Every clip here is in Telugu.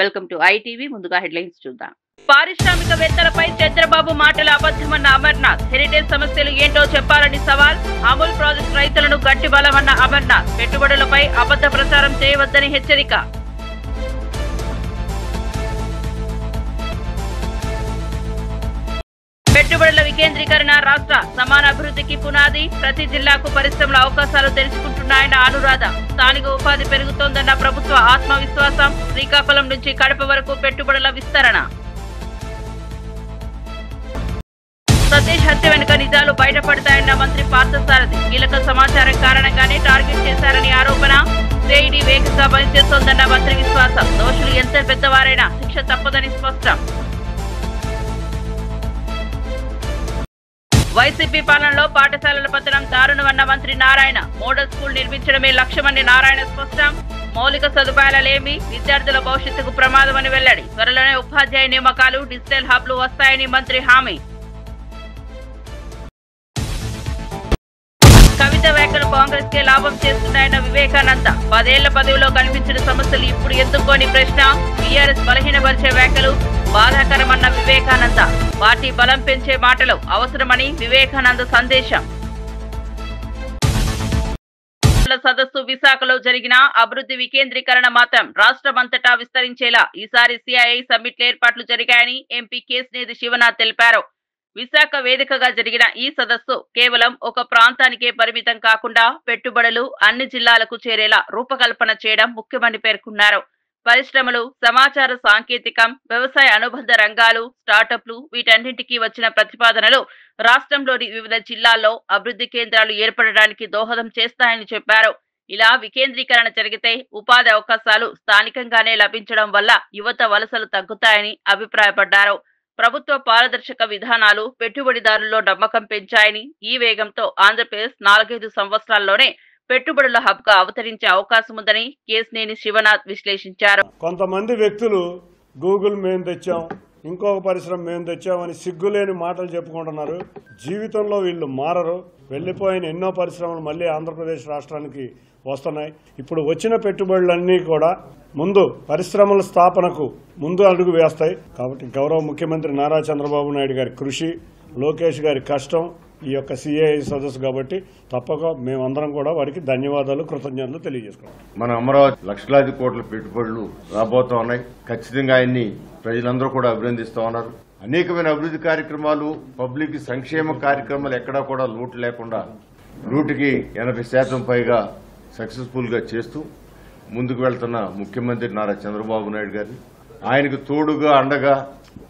Welcome to ITV. ముందుగా హెడ్లైన్స్ చూద్దాం. పారిశ్రామికవేత్తలపై చంద్రబాబు మాటలు అబద్ధమన్న అమర్నాథ్. హెరిటేజ్ సమస్యలు ఏంటో చెప్పాలని సవాల్. అమూల్ ప్రాజెక్టు రైతులను గట్టి బలమన్న అమర్నాథ్. పెట్టుబడులపై అబద్ధ ప్రచారం చేయవద్దని హెచ్చరిక. పెట్టుబడుల వికేంద్రీకరణ రాష్ట్ర సమాన అభివృద్ధికి పునాది. ప్రతి జిల్లాకు పరిశ్రమల అవకాశాలు తెలుసుకుంటున్నాయన్న అనురాధ. స్థానిక ఉపాధి పెరుగుతోందన్న ప్రభుత్వ ఆత్మవిశ్వాసం. శ్రీకాకుళం నుంచి కడప వరకు పెట్టుబడుల విస్తరణ. సతీష్ హత్య వెనుక నిజాలు బయటపడతాయన్న మంత్రి పార్థసారథి. కీలక సమాచారం కారణంగానే టార్గెట్ చేశారని ఆరోపణ. సిఐడి వేగంగా పనిచేస్తోందన్న మంత్రి విశ్వాసం. దోషులు ఎంత పెద్దవారైనా శిక్ష తప్పదని స్పష్టం. వైసీపీ పాలనలో పాఠశాలల పతనం దారుణమన్న మంత్రి నారాయణ. మోడల్ స్కూల్ నిర్మించడమే లక్ష్యమని నారాయణ స్పష్టం. మౌలిక సదుపాయాల లేమి విద్యార్థుల భవిష్యత్తుకు ప్రమాదమని వెల్లడి. త్వరలోనే ఉపాధ్యాయ నియామకాలు, డిజిటల్ హబ్లు వస్తాయని మంత్రి హామీ. కవిత వ్యాఖ్యలు కాంగ్రెస్ కే లాభం చేస్తున్నాయన్న వివేకానంద. 10 ఏళ్ల పదవిలో కనిపించిన సమస్యలు ఇప్పుడు ఎందుకోని ప్రశ్న. టీఆర్ఎస్ బలహీనపరిచే వ్యాఖ్యలు బాధాకరమన్న వివేకానంద. పార్టీ బలం పెంచే మాటలు అవసరమని వివేకానంద సందేశం. సదస్సు విశాఖలో జరిగిన అభివృద్ధి వికేంద్రీకరణ మాత్రం రాష్ట్రమంతటా విస్తరించేలా ఈసారి సిఐఐ సమ్మిట్లు ఏర్పాట్లు జరిగాయని ఎంపీ కేశినేని శివనాథ్ తెలిపారు. విశాఖ వేదికగా జరిగిన ఈ సదస్సు కేవలం ఒక ప్రాంతానికే పరిమితం కాకుండా పెట్టుబడులు అన్ని జిల్లాలకు చేరేలా రూపకల్పన చేయడం ముఖ్యమని పేర్కొన్నారు. పరిశ్రమలు, సమాచార సాంకేతికం, వ్యవసాయ అనుబంధ రంగాలు, స్టార్టప్లు వీటన్నింటికీ వచ్చిన ప్రతిపాదనలు రాష్ట్రంలోని వివిధ జిల్లాల్లో అభివృద్ధి కేంద్రాలు ఏర్పడడానికి దోహదం చేస్తాయని చెప్పారు. ఇలా వికేంద్రీకరణ జరిగితే ఉపాధి అవకాశాలు స్థానికంగానే లభించడం వల్ల యువత వలసలు తగ్గుతాయని అభిప్రాయపడ్డారు. ప్రభుత్వ పారదర్శక విధానాలు పెట్టుబడిదారుల్లో నమ్మకం పెంచాయని, ఈ వేగంతో ఆంధ్రప్రదేశ్ 4-5 సంవత్సరాల్లోనే పెట్టుబడుల హబ్ గా అవతరించే అవకాశం ఉందని కేశినేని శివనాథ్ విశ్లేషించారు. కొంతమంది వ్యక్తులు గూగుల్ మేము తెచ్చాం, ఇంకొక పరిశ్రమ మేము తెచ్చామని సిగ్గులేని మాటలు చెప్పుకుంటున్నారు. జీవితంలో వీళ్ళు మారరు. వెళ్లిపోయిన ఎన్నో పరిశ్రమలు మళ్ళీ ఆంధ్రప్రదేశ్ రాష్ట్రానికి వస్తున్నాయి. ఇప్పుడు వచ్చిన పెట్టుబడులన్నీ కూడా ముందు పరిశ్రమల స్థాపనకు ముందు అడుగు వేస్తాయి. కాబట్టి గౌరవ ముఖ్యమంత్రి నారా చంద్రబాబు నాయుడు గారి కృషి, లోకేష్ గారి కష్టం ఈ యొక్క సిఐఐ సదస్సు కాబట్టి తప్పక మేమందరం కూడా వారికి ధన్యవాదాలు, కృతజ్ఞతలు తెలియజేసుకుంటాం. మన అమరావతి లక్షలాది కోట్ల పెట్టుబడులు రాబోతా ఉన్నాయి. ఖచ్చితంగా ఆయన్ని ప్రజలందరూ కూడా అభినందిస్తా ఉన్నారు. అనేకమైన అభివృద్ధి కార్యక్రమాలు, పబ్లిక్ సంక్షేమ కార్యక్రమాలు ఎక్కడా కూడా లోటు లేకుండా 80% పైగా సక్సెస్ఫుల్ గా చేస్తూ ముందుకు వెళ్తున్న ముఖ్యమంత్రి నారా చంద్రబాబు నాయుడు గారిని, ఆయనకు తోడుగా అండగా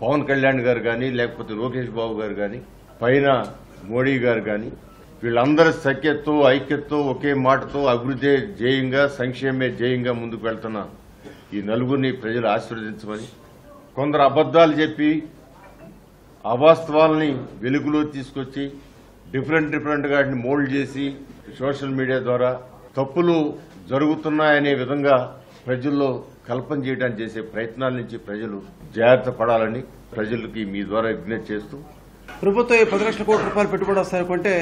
పవన్ కళ్యాణ్ గారు కానీ, లేకపోతే లోకేష్ బాబు గారు కానీ, పైన మోడీ గారు కానీ, వీళ్ళందరి సఖ్యతతో, ఐక్యతతో, ఒకే మాటతో అభివృద్ధి జయంగా, సంక్షేమే జయంగా ముందుకు వెళ్తున్న ఈ నలుగురిని ప్రజలు ఆశీర్వదించమని, కొందరు అబద్దాలు చెప్పి అవాస్తవాలని వెలుగులో తీసుకొచ్చి డిఫరెంట్ గా మోల్డ్ చేసి సోషల్ మీడియా ద్వారా తప్పులు జరుగుతున్నాయనే విధంగా ప్రజల్లో కల్పన చేయడానికి చేసే ప్రయత్నాల నుంచి ప్రజలు జాగ్రత్త పడాలని ప్రజలకి మీ ద్వారా విజ్ఞప్తి చేస్తూ, ప్రభుత్వం 10 లక్షల కోట్ల రూపాయలు పెట్టుబడి వస్తాయనుకుంటే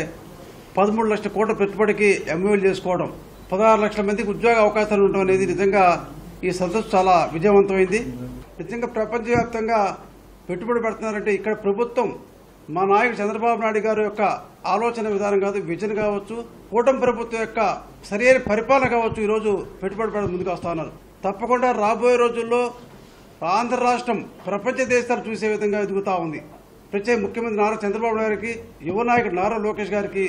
13 లక్షల కోట్ల పెట్టుబడికి ఎంఓయూలు చేసుకోవడం, 16 లక్షల మందికి ఉద్యోగ అవకాశాలు ఉండడం అనేది నిజంగా ఈ సదస్సు చాలా విజయవంతమైంది. నిజంగా ప్రపంచవ్యాప్తంగా పెట్టుబడి పెడుతున్నారంటే ఇక్కడ ప్రభుత్వం, మా నాయకుడు చంద్రబాబు నాయుడు గారి యొక్క ఆలోచన విధానం కాదు, విజన్ కావచ్చు, కూటమి ప్రభుత్వం యొక్క సరైన పరిపాలన కావచ్చు, ఈరోజు పెట్టుబడి పెట్టడం ముందుకు వస్తా ఉన్నారు. తప్పకుండా రాబోయే రోజుల్లో ఆంధ్ర రాష్ట్రం ప్రపంచ దేశాలు చూసే విధంగా ఎదుగుతా ఉంది. ప్రత్యేక ముఖ్యమంత్రి నారా చంద్రబాబు గారికి, యువ నాయకుడు నారా లోకేష్ గారికి,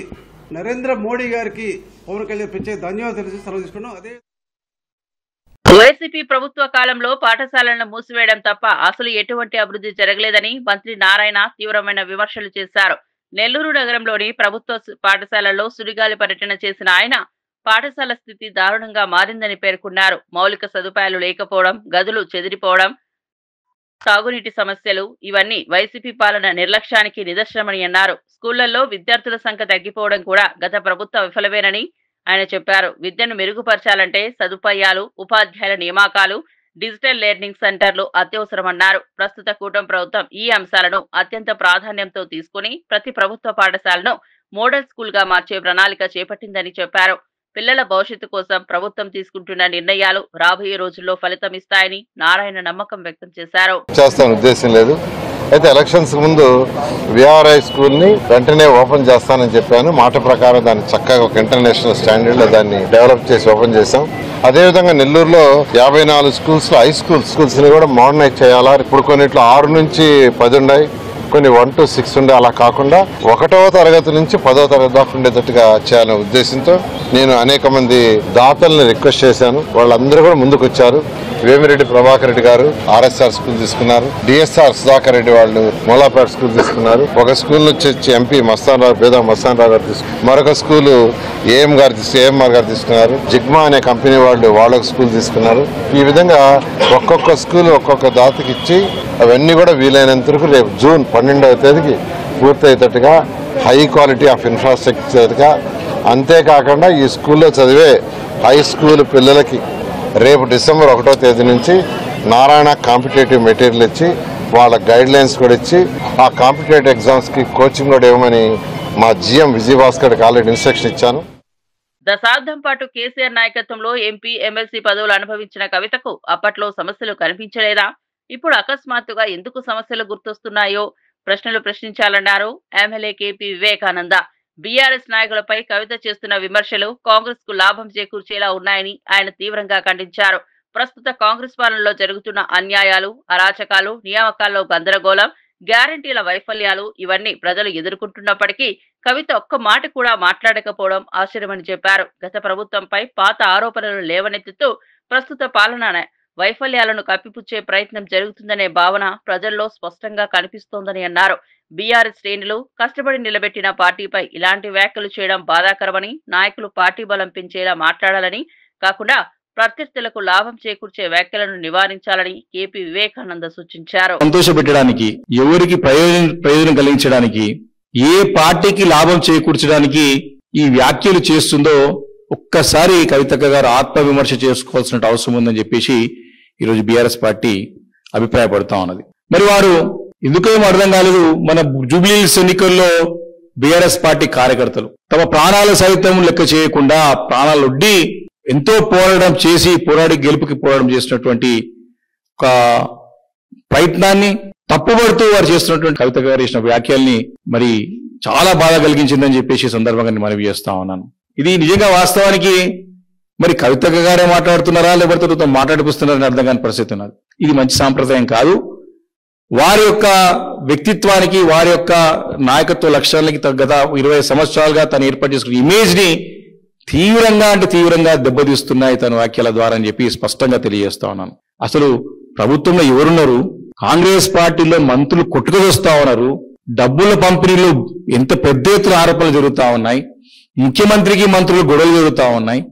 నరేంద్ర మోడీ గారికి, పవన్ కళ్యాణ్ ప్రత్యేక ధన్యవాదాలు తెలిసి సెలవు తీసుకున్నాం. అదే వైసీపీ ప్రభుత్వ కాలంలో పాఠశాలలను మూసివేయడం తప్ప అసలు ఎటువంటి అభివృద్ధి జరగలేదని మంత్రి నారాయణ తీవ్రమైన విమర్శలు చేశారు. నెల్లూరు నగరంలోని ప్రభుత్వ పాఠశాలల్లో సుడిగాలి పర్యటన చేసిన ఆయన పాఠశాల స్థితి దారుణంగా మారిందని పేర్కొన్నారు. మౌలిక సదుపాయాలు లేకపోవడం, గదులు చెదిరిపోవడం, తాగునీటి సమస్యలు ఇవన్నీ వైసీపీ పాలన నిర్లక్ష్యానికి నిదర్శనమని అన్నారు. స్కూళ్లలో విద్యార్థుల సంఖ్య తగ్గిపోవడం కూడా గత ప్రభుత్వ విఫలమేనని ఆయన చెప్పారు. విద్యను మెరుగుపరచాలంటే సదుపాయాలు, ఉపాధ్యాయుల నియామకాలు, డిజిటల్ లెర్నింగ్ సెంటర్లు అత్యవసరమన్నారు. ప్రస్తుత కూటమి ప్రభుత్వం ఈ అంశాలను అత్యంత ప్రాధాన్యంతో తీసుకుని ప్రతి ప్రభుత్వ పాఠశాలను మోడల్ స్కూల్ గా మార్చే ప్రణాళిక చేపట్టిందని చెప్పారు. పిల్లల భవిష్యత్తు కోసం ప్రభుత్వం తీసుకుంటున్న నిర్ణయాలు రాబోయే రోజుల్లో ఫలితం ఇస్తాయని నారాయణ నమ్మకం వ్యక్తం చేశారు. చేస్తాను ఉద్దేశం లేదు. అయితే ఎలక్షన్స్ ముందు విఆర్ఐ స్కూల్ని వెంటనే ఓపెన్ చేస్తానని చెప్పాను. మాట ప్రకారం దాన్ని చక్కగా ఒక ఇంటర్నేషనల్ స్టాండర్డ్లో దాన్ని డెవలప్ చేసి ఓపెన్ చేశాం. అదేవిధంగా నెల్లూరులో 54 స్కూల్స్లో హై స్కూల్స్ని కూడా మోడర్నైజ్ చేయాలా. ఇప్పుడు కొన్నిట్లో 6 నుంచి 10 ఉన్నాయి, కొన్ని 1 to 6 ఉండే. అలా కాకుండా 1వ తరగతి నుంచి 10వ తరగతి దాకా ఉండేటట్టుగా చేయాలనే ఉద్దేశంతో నేను అనేక మంది దాతల్ని రిక్వెస్ట్ చేశాను. వాళ్ళందరూ కూడా ముందుకు వచ్చారు. వేమిరెడ్డి ప్రభాకర్ రెడ్డి గారు RSR స్కూల్ తీసుకున్నారు, DSR సుధాకర్ రెడ్డి వాళ్ళు మూలాపేట స్కూల్ తీసుకున్నారు, ఒక స్కూల్ నుంచి ఎంపీ బేదా మస్తాన్ రావు గారు తీసుకున్నారు, మరొక స్కూల్ ఏఎంఆర్ గారు తీసుకున్నారు, జిగ్మా అనే కంపెనీ వాళ్ళు వాళ్ళొక స్కూల్ తీసుకున్నారు. ఈ విధంగా ఒక్కొక్క స్కూల్ ఒక్కొక్క దాతకి ఇచ్చి అవన్నీ కూడా వీలైనంత వరకు రేపు జూన్ 12వ తేదీకి పూర్తయ్యేటట్టుగా హై క్వాలిటీ ఆఫ్ ఇన్ఫ్రాస్ట్రక్చర్గా, అంతేకాకుండా ఈ స్కూల్లో చదివే హై స్కూల్ పిల్లలకి రేపు డిసెంబర్ 1వ తేదీ నుంచి నారాయణ కాంపిటేటివ్ మెటీరియల్ ఇచ్చి వాళ్ళ గైడ్ లైన్స్ కూడా ఇచ్చి ఆ కాంపిటేటివ్ ఎగ్జామ్స్కి కోచింగ్ కూడా ఇవ్వమని మా GM విజయభాస్కర్కి ఆల్రెడీ ఇన్స్ట్రక్షన్ ఇచ్చాను. దశాబ్దం పాటు కేసీఆర్ నాయకత్వంలో ఎంపీ ఎమ్మెల్సీ పదవులు అనుభవించిన కవితకు అప్పట్లో సమస్యలు కనిపించలేదా? ఇప్పుడు అకస్మాత్తుగా ఎందుకు సమస్యలు గుర్తొస్తున్నాయో ప్రశ్నలు ప్రశ్నించాలన్నారు ఎమ్మెల్యే KP వివేకానంద. బీఆర్ఎస్ నాయకులపై కవిత చేస్తున్న విమర్శలు కాంగ్రెస్ కు లాభం చేకూర్చేలా ఉన్నాయని ఆయన తీవ్రంగా ఖండించారు. ప్రస్తుత కాంగ్రెస్ పాలనలో జరుగుతున్న అన్యాయాలు, అరాచకాలు, నియామకాల్లో గందరగోళం, గ్యారంటీల వైఫల్యాలు ఇవన్నీ ప్రజలు ఎదుర్కొంటున్నప్పటికీ కవిత ఒక్క మాట కూడా మాట్లాడకపోవడం ఆశ్చర్యమని చెప్పారు. గత ప్రభుత్వంపై పాత ఆరోపణలు లేవనెత్తుతూ ప్రస్తుత పాలన వైఫల్యాలను కప్పిపుచ్చే ప్రయత్నం జరుగుతుందనే భావన ప్రజల్లో స్పష్టంగా కనిపిస్తోందని అన్నారు. బీఆర్ఎస్ శ్రేణులు కష్టపడి నిలబెట్టిన పార్టీపై ఇలాంటి వ్యాఖ్యలు చేయడం బాధాకరమని, నాయకులు పార్టీ బలం పెంచేలా మాట్లాడాలని కాకుండా ప్రత్యర్థులకు లాభం చేకూర్చే వ్యాఖ్యలను నివారించాలని KP వివేకానంద సూచించారు. సంతోషపెట్టడానికి, ఎవరికి ప్రయోజనం కలిగించడానికి, ఏ పార్టీకి లాభం చేకూర్చడానికి ఈ వ్యాఖ్యలు చేస్తుందో ఒక్కసారి కవితక్క గారు ఆత్మవిమర్శ చేసుకోవాల్సిన అవసరం ఉందని చెప్పేసి ఈరోజు బీఆర్ఎస్ పార్టీ అభిప్రాయపడతా ఉన్నది. మరి వారు ఎందుకేమో అర్థం కాలేదు. మన జూబ్లీహిల్స్ ఎన్నికల్లో బీఆర్ఎస్ పార్టీ కార్యకర్తలు తమ ప్రాణాల సైతం లెక్క చేయకుండా ప్రాణాలొడ్డి ఎంతో పోరాడి గెలుపుకి పోరాటం చేసినటువంటి ఒక ప్రయత్నాన్ని తప్పుపడుతూ వారు చేస్తున్నటువంటి కవిత గారు చేసిన వ్యాఖ్యల్ని మరి చాలా బాధ కలిగించిందని చెప్పేసి సందర్భంగా నేను మనవి చేస్తా ఉన్నాను. ఇది నిజంగా వాస్తవానికి మరి కవిత గారే మాట్లాడుతున్నారా లేకపోతే మాట్లాడిపిస్తున్నారని అర్థం కాని పరిస్థితి ఉన్నది. ఇది మంచి సాంప్రదాయం కాదు. వారి యొక్క వ్యక్తిత్వానికి, వారి యొక్క నాయకత్వ లక్ష్యాలకి గత 20 సంవత్సరాలుగా తను ఏర్పాటు చేసుకున్న ఇమేజ్ ని తీవ్రంగా దెబ్బతీస్తున్నాయి తన వ్యాఖ్యల ద్వారా అని చెప్పి స్పష్టంగా తెలియజేస్తా ఉన్నాను. అసలు ప్రభుత్వంలో ఎవరున్నారు? కాంగ్రెస్ పార్టీలో మంత్రులు కొట్టుకొస్తా ఉన్నారు. డబ్బుల పంపిణీలో ఎంత పెద్ద ఎత్తున ఆరోపణలు జరుగుతా ఉన్నాయి. ముఖ్యమంత్రికి మంత్రులు గొడవలు జరుగుతా ఉన్నాయి.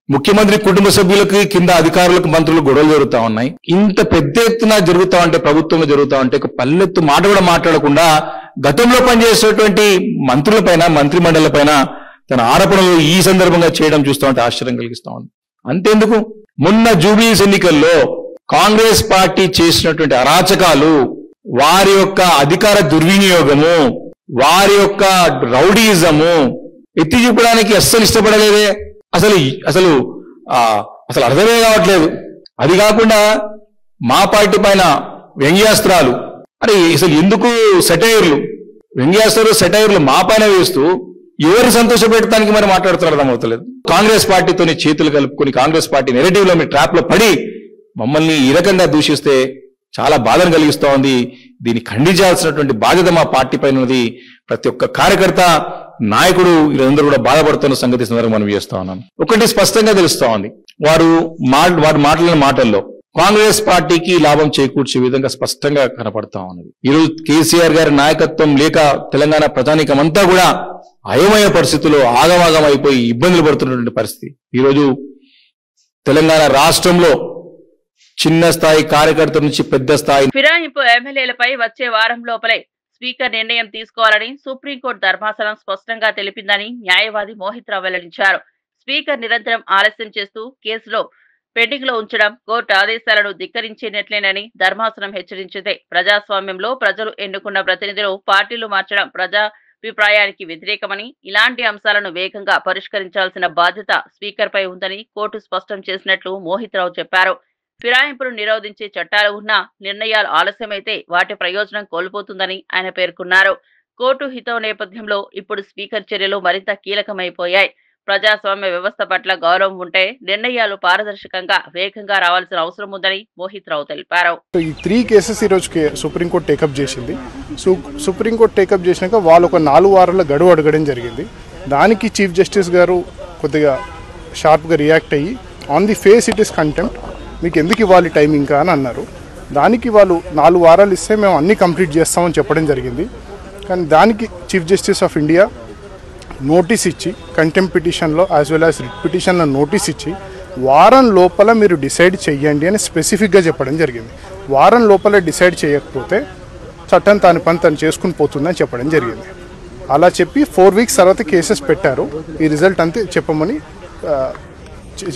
ముఖ్యమంత్రి కుటుంబ సభ్యులకి కింద అధికారులకు మంత్రులు గొడవలు జరుగుతా ఉన్నాయి. ఇంత పెద్ద ఎత్తున జరుగుతా ఉంటే, ప్రభుత్వంలో జరుగుతా ఉంటే ఒక పల్లెత్తు మాట కూడా మాట్లాడకుండా గతంలో పనిచేసేటువంటి మంత్రులపైన, మంత్రి మండలిపైన తన ఆరోపణలు ఈ సందర్భంగా చేయడం చూస్తా ఉంటే ఆశ్చర్యం కలిగిస్తా ఉంది. అంతేందుకు, మొన్న జూబ్లీహిల్స్ ఎన్నికల్లో కాంగ్రెస్ పార్టీ చేసినటువంటి అరాచకాలు, వారి యొక్క అధికార దుర్వినియోగము, వారి యొక్క రౌడీయిజము ఎత్తి చూపడానికి అస్సలు ఇష్టపడలేదే. అసలు అర్థమే కావట్లేదు. అది కాకుండా మా పార్టీ పైన వ్యంగ్యాస్త్రాలు, అరే అసలు ఎందుకు సెటైర్లు మా పైన వేస్తూ ఎవరు సంతోషపెట్టడానికి మరి మాట్లాడుతున్నారు అర్థమవుతలేదు. కాంగ్రెస్ పార్టీతోని చేతులు కలుపుకొని కాంగ్రెస్ పార్టీ నెరేటివ్ లో మీ ట్రాప్ లో పడి మమ్మల్ని ఈ రకంగా దూషిస్తే చాలా బాధను కలిగిస్తూ ఉంది. దీన్ని ఖండించాల్సినటువంటి బాధ్యత మా పార్టీ పైన ఉన్నది. ప్రతి ఒక్క కార్యకర్త, నాయకుడు వీళ్ళందరూ కూడా బాధపడుతున్న సంగతి సందర్భంగా మనం చేస్తా ఉన్నాను. ఒకటి స్పష్టంగా తెలుస్తా ఉంది, వారు మాట్లాడిన మాటల్లో కాంగ్రెస్ పార్టీకి లాభం చేకూర్చే విధంగా స్పష్టంగా కనపడతా ఉన్నది. ఈరోజు కేసీఆర్ గారి నాయకత్వం లేక తెలంగాణ ప్రజానీకమంతా కూడా అయోమయ పరిస్థితుల్లో ఆగమాగం అయిపోయి ఇబ్బందులు పడుతున్నటువంటి పరిస్థితి. ఈరోజు తెలంగాణ రాష్ట్రంలో చిన్న స్థాయి కార్యకర్త నుంచి పెద్ద స్థాయి ఫిరాయింపు ఎమ్మెల్యేలపై వచ్చే వారం లోపలే స్పీకర్ నిర్ణయం తీసుకోవాలని సుప్రీంకోర్టు ధర్మాసనం స్పష్టంగా తెలిపిందని న్యాయవాది మోహిత్ రావు వెల్లడించారు. స్పీకర్ నిరంతరం ఆలస్యం చేస్తూ కేసులో పెండింగ్ లో ఉంచడం కోర్టు ఆదేశాలను ధిక్కరించినట్లేనని ధర్మాసనం హెచ్చరించింది. ప్రజాస్వామ్యంలో ప్రజలు ఎన్నుకున్న ప్రతినిధులు పార్టీలు మార్చడం ప్రజా అభిప్రాయానికి వ్యతిరేకమని, ఇలాంటి అంశాలను వేగంగా పరిష్కరించాల్సిన బాధ్యత స్పీకర్పై ఉందని కోర్టు స్పష్టం చేసినట్లు మోహిత్ రావు చెప్పారు. ఫిరాయింపును నిరోధించే చట్టాలు ఉన్నా నిర్ణయాలు ఆలస్యమైతే వాటి ప్రయోజనం కోల్పోతుందని ఆయన పేర్కొన్నారు. కోర్టు హితవు నేపథ్యంలో ఇప్పుడు స్పీకర్ చర్యలు మరింత కీలకమైపోయాయి. ప్రజాస్వామ్య వ్యవస్థ పట్ల గౌరవం ఉంటే నిర్ణయాలు పారదర్శకంగా వేగంగా రావాల్సిన అవసరం ఉందని మోహిత్ రావు తెలిపారు. ఈ 3 కేసెస్ ఈ రోజు సుప్రీంకోర్టు టేకప్ చేసింది. సుప్రీంకోర్టు టేకప్ చేసినాక వాళ్ళు ఒక 4 వారాల గడువు అడగడం జరిగింది. దానికి చీఫ్ జస్టిస్ గారు కొద్దిగా షార్ప్గా రియాక్ట్ అయ్యి on the face it is contempt, మీకు ఎందుకు ఇవ్వాలి టైం ఇంకా అని అన్నారు. దానికి వాళ్ళు 4 వారాలు ఇస్తే మేము అన్నీ కంప్లీట్ చేస్తామని చెప్పడం జరిగింది. కానీ దానికి chief justice of India notice ఇచ్చి కంటెంప్ట్ పిటిషన్లో యాజ్ వెల్ యాజ్ రిట్ పిటిషన్లో నోటీస్ ఇచ్చి వారం లోపల మీరు డిసైడ్ చెయ్యండి అని స్పెసిఫిక్గా చెప్పడం జరిగింది. వారం లోపల డిసైడ్ చేయకపోతే చట్టం తాని పని తను చేసుకుని పోతుందని చెప్పడం జరిగింది. అలా చెప్పి 4 వీక్స్ తర్వాత కేసెస్ పెట్టారు. ఈ రిజల్ట్ అంతే చెప్పమని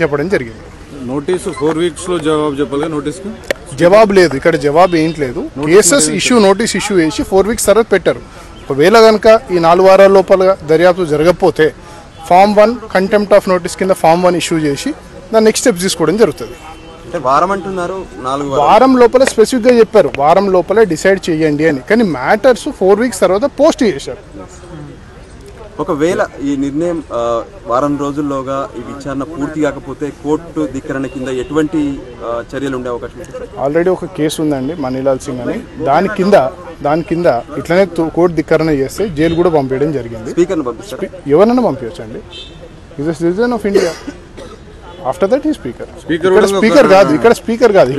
చెప్పడం జరిగింది. నోటీసు 4 వీక్స్లో జవాబు చెప్పాలి. నోటీస్కి జవాబు లేదు, ఇక్కడ జవాబు ఏంటి లేదు. కేసెస్ ఇష్యూ నోటీస్ ఇష్యూ చేసి 4 వీక్స్ తర్వాత పెట్టారు. ఒకవేళ కనుక ఈ 4 వారాల లోపల దర్యాప్తు జరగకపోతే ఫామ్ 1 కంటెంప్ట్ ఆఫ్ నోటీస్ కింద ఫామ్ 1 ఇష్యూ చేసి దాని నెక్స్ట్ స్టెప్స్ తీసుకోవడం జరుగుతుంది. వారం అంటున్నారు, 4 వారం లోపల స్పెసిఫిక్గా చెప్పారు వారం లోపల డిసైడ్ చేయండి అని. కానీ మ్యాటర్స్ 4 వీక్స్ తర్వాత పోస్ట్ చేశారు. ఒకవేళ ఈ నిర్ణయం వారం రోజుల్లోగా ఈ విచారణ పూర్తి కాకపోతే కోర్టు ధిక్కరణ కింద ఎటువంటి చర్యలు ఉండే అవకాశం ఉంది? ఆల్రెడీ ఒక కేసు ఉందండి, మనీలాల్ సింగ్ అని. దాని కింద ఇట్లనే కోర్టు ధిక్కరణ చేస్తే జైలు కూడా పంపించడం జరిగింది. స్పీకర్ను పంపిస్తారు, ఎవరైనా పంపించవచ్చు అండి. Is a citizen of India. After that ఈ స్పీకర్ కాదు, ఇక్కడ స్పీకర్ కాదు,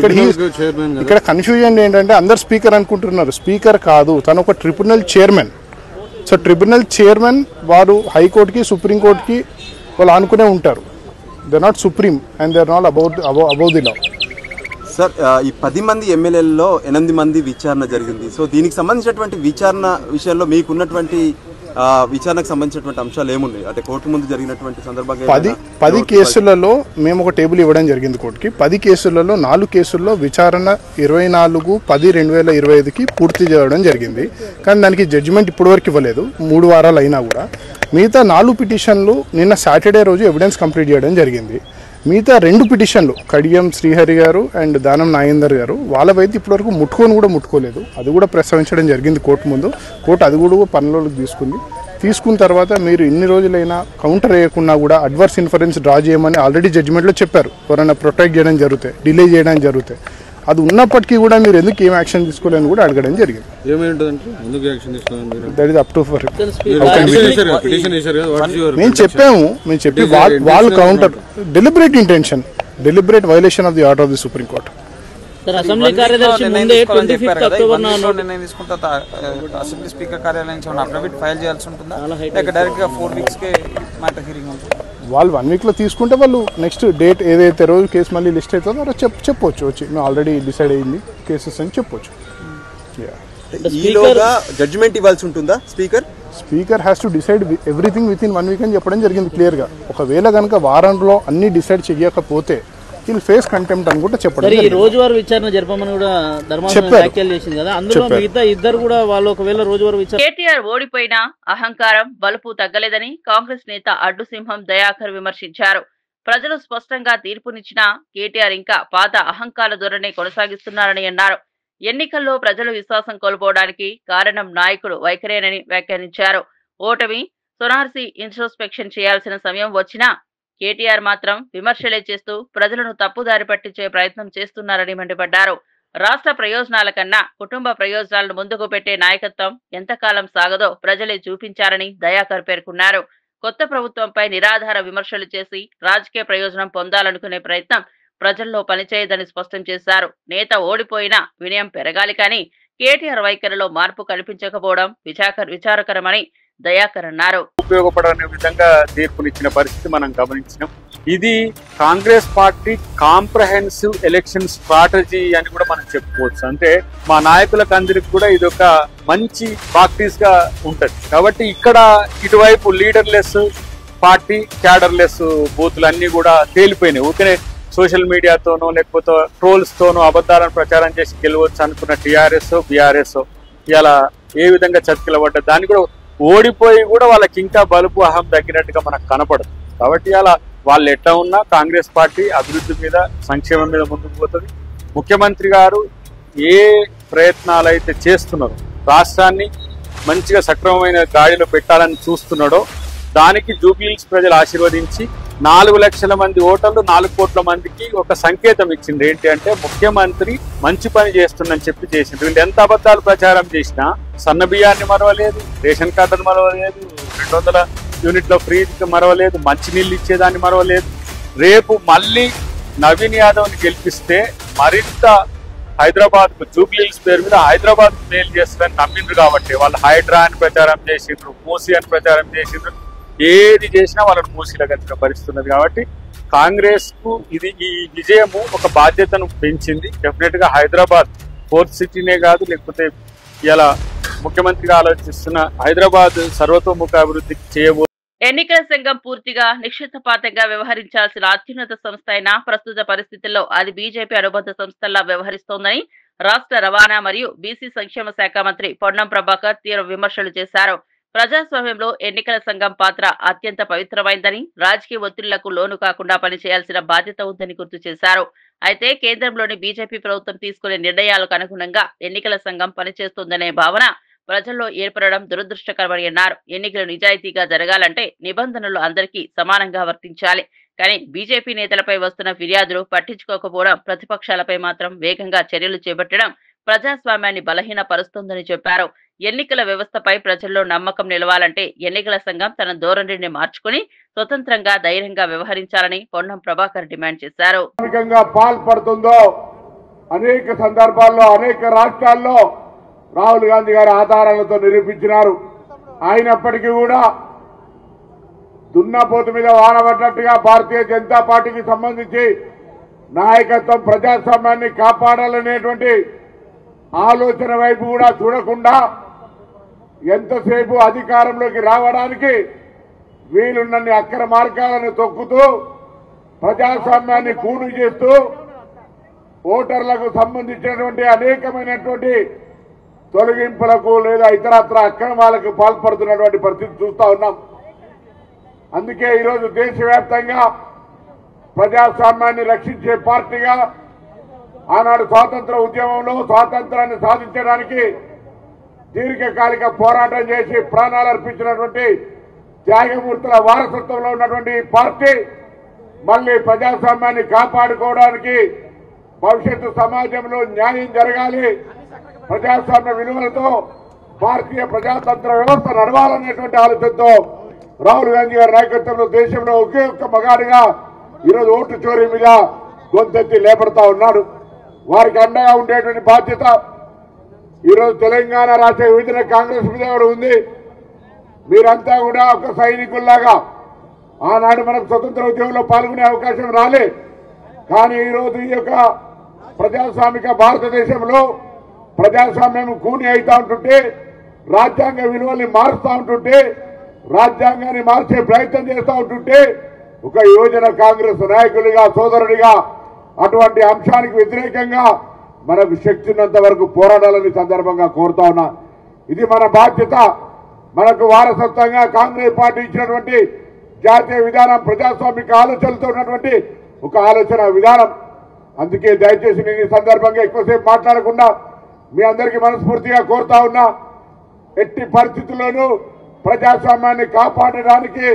ఇక్కడ కన్ఫ్యూజన్ ఏంటంటే అందరు స్పీకర్ అనుకుంటున్నారు. స్పీకర్ కాదు, తను ఒక tribunal chairman. So tribunal chairman వారు హైకోర్టుకి సుప్రీంకోర్టుకి వాళ్ళు అనుకునే ఉంటారు. They not supreme and they are not above the law. Sir, ఈ 10 మంది ఎమ్మెల్యేలలో 8 మంది విచారణ జరిగింది. సో దీనికి సంబంధించినటువంటి విచారణ విషయంలో మీకున్నటువంటి విచారణకు సంబంధించినటువంటి అంశాలు ఏమున్నాయి? అంటే కోర్టు ముందు జరిగినటువంటి సందర్భంగా 10 కేసులలో మేము ఒక టేబుల్ ఇవ్వడం జరిగింది కోర్టుకి. 10 కేసులలో 4 కేసుల్లో విచారణ 24/10/2025కి పూర్తి చేయడం జరిగింది. కానీ దానికి జడ్జిమెంట్ ఇప్పటివరకు ఇవ్వలేదు, 3 వారాలు అయినా కూడా. మిగతా 4 పిటిషన్లు నిన్న సాటర్డే రోజు ఎవిడెన్స్ కంప్లీట్ చేయడం జరిగింది. మిగతా 2 పిటిషన్లు కడియం శ్రీహరి గారు అండ్ దానం నాగేందర్ గారు వాళ్ళవైతే ఇప్పటివరకు ముట్టుకోలేదు. అది కూడా ప్రస్తావించడం జరిగింది కోర్టు ముందు. కోర్టు అది కూడా పనిలోకి తీసుకున్న తర్వాత మీరు ఇన్ని రోజులైనా కౌంటర్ వేయకుండా కూడా అడ్వర్స్ ఇన్ఫరెన్స్ డ్రా చేయమని ఆల్రెడీ జడ్జిమెంట్లో చెప్పారు. ఎవరైనా ప్రొటెక్ట్ చేయడం జరుగుతాయి, డిలే చేయడం జరుగుతాయి. అది ఉన్నప్పటికీ కూడా మీరు ఎందుకు ఏం యాక్షన్ తీసుకోలేని కూడా అడగడం జరిగింది. That is up to for మేము చెప్పి వాళ్ళు counter deliberate intention, deliberate violation of the order of the supreme court. Assembly కార్యదర్శి ముందే 25 అక్టోబర్ నిర్ణయం తీసుకుంటా అసెంబ్లీ స్పీకర్ కార్యాలయం నుంచి అఫిడవిట్ ఫైల్ చేయాల్సి ఉంటుందా, లేక డైరెక్ట్ గా 4 వీక్స్ కే మ్యాటర్ హియరింగ్ ఉంటుంది? వాళ్ళు 1 వీక్ లో తీసుకుంటే వాళ్ళు నెక్స్ట్ డేట్ ఏదైతే రోజు కేసు మళ్ళీ లిస్ట్ అవుతుందో చెప్పొచ్చు, వచ్చి మేము ఆల్రెడీ డిసైడ్ అయ్యింది కేసెస్ అని చెప్పొచ్చు. జడ్జిమెంట్ ఇవ్వాల్సి ఉంటుందా speaker has to decide everything with in 1 week అని చెప్పడం జరిగింది క్లియర్ గా. ఒకవేళ కనుక వారంలో అన్ని డిసైడ్ చేయకపోతే విల్ ఫేస్ కంటెంప్ట్ అని కూడా చెప్పడం. ఈ రోజువారీ విచారణ జరపమని కూడా ధర్మాసనం వ్యాఖ్యలు చేసింది కదా, అందులో మిగతా ఇద్దరు కూడా వాళ్ళు ఒకవేళ రోజువారీ విచారణ. కేటీఆర్ ఓడిపోయినా అహంకారం బలుపు తగ్గలేదని కాంగ్రెస్ నేత అడ్డు సింహం దయాకర్ విమర్శించారు. ప్రజలు స్పష్టంగా తీర్పునిచ్చినా కేటీఆర్ ఇంకా పాత అహంకార ధోరణి కొనసాగిస్తున్నారని అన్నారు. ఎన్నికల్లో ప్రజలు విశ్వాసం కోల్పోవడానికి కారణం నాయకుడు వైఖరేనని వ్యాఖ్యానించారు. ఓటమి సోనార్సీ ఇంట్రోస్పెక్షన్ చేయాల్సిన సమయం వచ్చినా కేటీఆర్ మాత్రం విమర్శలే చేస్తూ ప్రజలను తప్పుదారి పట్టించే ప్రయత్నం చేస్తున్నారని మండిపడ్డారు. రాష్ట్ర ప్రయోజనాల కన్నా కుటుంబ ప్రయోజనాలను ముందుకు పెట్టే నాయకత్వం ఎంతకాలం సాగదో ప్రజలే చూపించారని దయాకర్ పేర్కొన్నారు. కొత్త ప్రభుత్వంపై నిరాధార విమర్శలు చేసి రాజకీయ ప్రయోజనం పొందాలనుకునే ప్రయత్నం ప్రజల్లో పనిచేయదని స్పష్టం చేశారు. నేత ఓడిపోయినా వినయం పెరగాలి కానీ కేటీఆర్ వైఖరిలో మార్పు కనిపించకపోవడం విచారకరమని దయాకర్ అన్నారు. ఉపయోగపడనే విధంగా తీర్పునిచ్చిన పరిస్థితి మనం గమనించినాం. ఇది Congress party comprehensive election strategy అని కూడా మనం చెప్పుకోవచ్చు. అంటే మా నాయకులకు అందరికి కూడా ఇది ఒక మంచి ప్రాక్టీస్ గా ఉంటది. కాబట్టి ఇక్కడ ఇటువైపు లీడర్లెస్ పార్టీ, క్యాడర్లెస్ బూతులు అన్ని కూడా తేలిపోయినాయి. ఊరికే సోషల్ మీడియాతోనో లేకపోతే ట్రోల్స్ తోనో అబద్ధాలను ప్రచారం చేసి గెలవచ్చు అనుకున్న టీఆర్ఎస్, బీఆర్ఎస్ ఇలా ఏ విధంగా చతికిలబడ్డ దాన్ని కూడా ఓడిపోయి కూడా వాళ్ళకి ఇంకా బలుపు అహం తగ్గినట్టుగా మనకు కనపడదు. కాబట్టి అలా వాళ్ళు ఎట్లా ఉన్నా కాంగ్రెస్ పార్టీ అభివృద్ధి మీద సంక్షేమం మీద ముందుకు పోతుంది. ముఖ్యమంత్రి గారు ఏ ప్రయత్నాలు అయితే చేస్తున్నారో రాష్ట్రాన్ని మంచిగా సక్రమమైన గాడిలో పెట్టాలని చూస్తున్నాడో దానికి జూబ్లీహిల్స్ ప్రజలు ఆశీర్వదించి 4 లక్షల మంది ఓటర్లు 4 కోట్ల మందికి ఒక సంకేతం ఇచ్చింది. ఏంటి అంటే ముఖ్యమంత్రి మంచి పని చేస్తుందని చెప్పి చేసింది. వీళ్ళు ఎంత అబద్ధాలు ప్రచారం చేసినా సన్న బియ్యాన్ని మరవలేదు, రేషన్ కార్డును మరవలేదు, 200 యూనిట్ల ఫ్రీకి మరవలేదు, మంచినీళ్ళు ఇచ్చేదాన్ని మరవలేదు. రేపు మళ్ళీ నవీన్ యాదవ్ని గెలిపిస్తే మరింత హైదరాబాద్ కు జూబ్లీహిల్స్ పేరు మీద హైదరాబాద్ కు మేలు చేస్తారని నమ్మిండ్రు. కాబట్టి వాళ్ళు హైడ్రా అని ప్రచారం చేసిండ్రు, మూసీ అని ప్రచారం చేసిండ్రు. ఏది చేసినా వాళ్ళని మూసీలో కలిసిన పరిస్థితున్నది. కాబట్టి కాంగ్రెస్ కు ఇది ఈ విజయము ఒక బాధ్యతను పెంచింది. డెఫినెట్ గా హైదరాబాద్ ఫోర్త్ సిటీనే కాదు, లేకపోతే ఇలా ముఖ్యమంత్రిగా ఆలోచిస్తున్న హైదరాబాద్ సర్వతోముఖ అభివృద్ధికి చేయబో. ఎన్నికల సంఘం పూర్తిగా నిక్షిప్తపాతంగా వ్యవహరించాల్సిన అత్యున్నత సంస్థ అయినా ప్రస్తుత పరిస్థితుల్లో అది బీజేపీ అనుబంధ సంస్థల్లా వ్యవహరిస్తోందని రాష్ట్ర రవాణా మరియు బీసీ సంక్షేమ శాఖ మంత్రి పొన్నం ప్రభాకర్ తీవ్ర విమర్శలు చేశారు. ప్రజాస్వామ్యంలో ఎన్నికల సంఘం పాత్ర అత్యంత పవిత్రమైందని, రాజకీయ ఒత్తిళ్లకు లోను కాకుండా పనిచేయాల్సిన బాధ్యత ఉందని గుర్తు చేశారు. అయితే కేంద్రంలోని బీజేపీ ప్రభుత్వం తీసుకునే నిర్ణయాలకు అనుగుణంగా ఎన్నికల సంఘం పనిచేస్తుందనే భావన ప్రజల్లో ఏర్పడడం దురదృష్టకరమని అన్నారు. ఎన్నికలు నిజాయితీగా జరగాలంటే నిబంధనలు అందరికీ సమానంగా వర్తించాలి. కానీ బీజేపీ నేతలపై వస్తున్న ఫిర్యాదులు పట్టించుకోకపోవడం, ప్రతిపక్షాలపై మాత్రం వేగంగా చర్యలు చేపట్టడం ప్రజాస్వామ్యాన్ని బలహీనపరుస్తోందని చెప్పారు. ఎన్నికల వ్యవస్థపై ప్రజల్లో నమ్మకం నిలవాలంటే ఎన్నికల సంఘం తన ధోరణిని మార్చుకుని స్వతంత్రంగా ధైర్యంగా వ్యవహరించాలని పొన్నం ప్రభాకర్ డిమాండ్ చేశారు. పాల్పడుతుందో అనేక సందర్భాల్లో అనేక రాష్ట్రాల్లో రాహుల్ గాంధీ గారి ఆధారాలతో నిరూపించినారు. అయినప్పటికీ కూడా దున్నపోతు మీద వానబడ్డట్టుగా భారతీయ జనతా పార్టీకి సంబంధించి నాయకత్వం ప్రజాస్వామ్యాన్ని కాపాడాలనేటువంటి ఆలోచన వైపు కూడా చూడకుండా ఎంతసేపు అధికారంలోకి రావడానికి వీలున్నన్ని అక్రమ మార్గాలను తొక్కుతూ ప్రజాస్వామ్యాన్ని కూని చేస్తూ ఓటర్లకు సంబంధించినటువంటి అనేకమైనటువంటి తొలగింపులకు లేదా ఇతరత్ర అక్రమాలకు పాల్పడుతున్నటువంటి పరిస్థితి చూస్తా ఉన్నాం. అందుకే ఈరోజు దేశవ్యాప్తంగా ప్రజాస్వామ్యాన్ని రక్షించే పార్టీగా ఆనాడు స్వాతంత్ర ఉద్యమంలో స్వాతంత్రాన్ని సాధించడానికి దీర్ఘకాలిక పోరాటం చేసి ప్రాణాలు అర్పించినటువంటి త్యాగమూర్తుల వారసత్వంలో ఉన్నటువంటి పార్టీ మళ్లీ ప్రజాస్వామ్యాన్ని కాపాడుకోవడానికి భవిష్యత్తు సమాజంలో న్యాయం జరగాలి, ప్రజాస్వామ్య విలువలతో భారతీయ ప్రజాతంత్ర వ్యవస్థ నడవాలనేటువంటి ఆలోచనతో రాహుల్ గాంధీ గారి నాయకత్వంలో దేశంలో ఒకే ఒక్క మగాడిగా ఈరోజు ఓటు చోరీ మీద గొంతెత్తి లేపడతా ఉన్నాడు. వారికి అండగా ఉండేటువంటి బాధ్యత ఈరోజు తెలంగాణ రాష్ట్ర విభజన కాంగ్రెస్ మీద కూడా ఉంది. మీరంతా కూడా ఒక సైనికుల్లాగా ఆనాడు మనకు స్వతంత్ర ఉద్యమంలో పాల్గొనే అవకాశం రాలే. కానీ ఈరోజు ఈ యొక్క ప్రజాస్వామిక భారతదేశంలో ప్రజాస్వామ్యం కూని అవుతా ఉంటుంటే, రాజ్యాంగ విలువల్ని మారుస్తూ ఉంటుంటే, రాజ్యాంగాన్ని మార్చే ప్రయత్నం చేస్తూ ఉంటుంటే ఒక యువజన కాంగ్రెస్ నాయకులుగా సోదరుడిగా అటువంటి అంశానికి వ్యతిరేకంగా మనకు శక్తి ఉన్నంత వరకు పోరాడాలని సందర్భంగా కోరుతా ఉన్నా. ఇది మన బాధ్యత. మనకు వారసత్వంగా కాంగ్రెస్ పార్టీ ఇచ్చినటువంటి జాతీయ విధానం ప్రజాస్వామిక ఆలోచనలతో ఉన్నటువంటి ఒక ఆలోచన విధానం. అందుకే దయచేసి నేను ఈ సందర్భంగా ఎక్కువసేపు మాట్లాడకుండా మీ అందరికీ మనస్ఫూర్తిగా కోరుతా ఉన్నా, ఎట్టి పరిస్థితుల్లోనూ ప్రజాస్వామ్యాన్ని కాపాడడానికి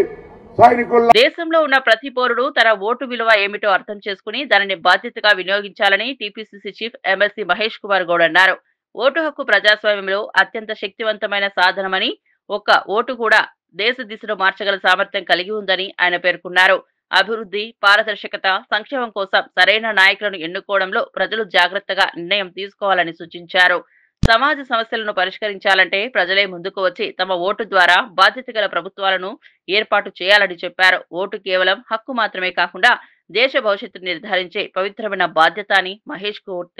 దేశంలో ఉన్న ప్రతి పౌరుడు తన ఓటు విలువ ఏమిటో అర్థం చేసుకుని దానిని బాధ్యతగా వినియోగించాలని TPCC chief MLC Mahesh Kumar Goud అన్నారు. ఓటు హక్కు ప్రజాస్వామ్యంలో అత్యంత శక్తివంతమైన సాధనమని, ఒక్క ఓటు కూడా దేశ దిశను మార్చగల సామర్థ్యం కలిగి ఉందని ఆయన పేర్కొన్నారు. అభివృద్ధి, పారదర్శకత, సంక్షేమం కోసం సరైన నాయకులను ఎన్నుకోవడంలో ప్రజలు జాగ్రత్తగా నిర్ణయం తీసుకోవాలని సూచించారు. సమాజ సమస్యలను పరిష్కరించాలంటే ప్రజలే ముందుకు వచ్చి తమ ఓటు ద్వారా బాధ్యత గల ప్రభుత్వాలను ఏర్పాటు చేయాలని చెప్పారు. ఓటు కేవలం హక్కు మాత్రమే కాకుండా దేశ భవిష్యత్తును నిర్ధారించే పవిత్రమైన బాధ్యత అని మహేష్ గౌడ్